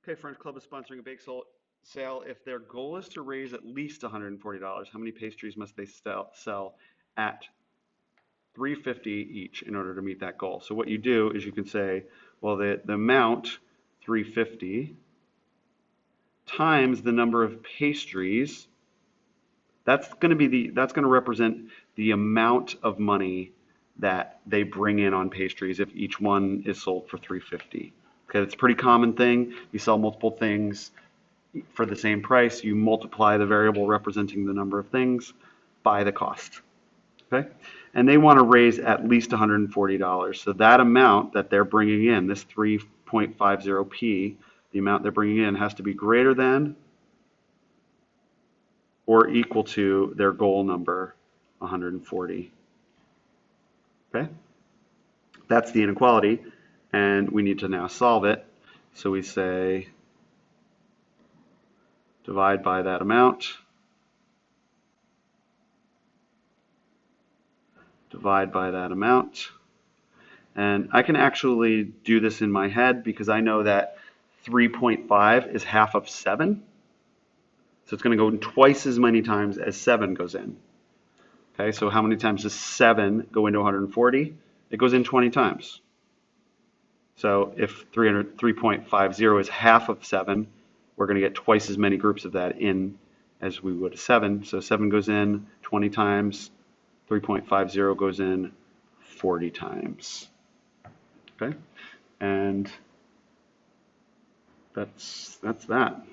Okay, French Club is sponsoring a bake sale. If their goal is to raise at least $140, how many pastries must they sell at $3.50 each in order to meet that goal? So what you do is you can say, well, the amount, $3.50, times the number of pastries, that's going to represent the amount of money that they bring in on pastries if each one is sold for $3.50. Okay, it's a pretty common thing. You sell multiple things for the same price. You multiply the variable representing the number of things by the cost. Okay, and they want to raise at least $140. So that amount that they're bringing in, this 3.50p, the amount they're bringing in has to be greater than or equal to their goal number, 140. Okay, that's the inequality, and we need to now solve it. So we say divide by that amount, divide by that amount, and I can actually do this in my head because I know that 3.5 is half of 7. So it's going to go in twice as many times as 7 goes in. Okay, so how many times does 7 go into 140? It goes in 20 times. So if 3.50 is half of 7, we're going to get twice as many groups of that in as we would 7. So 7 goes in 20 times, 3.50 goes in 40 times. Okay, and that's that.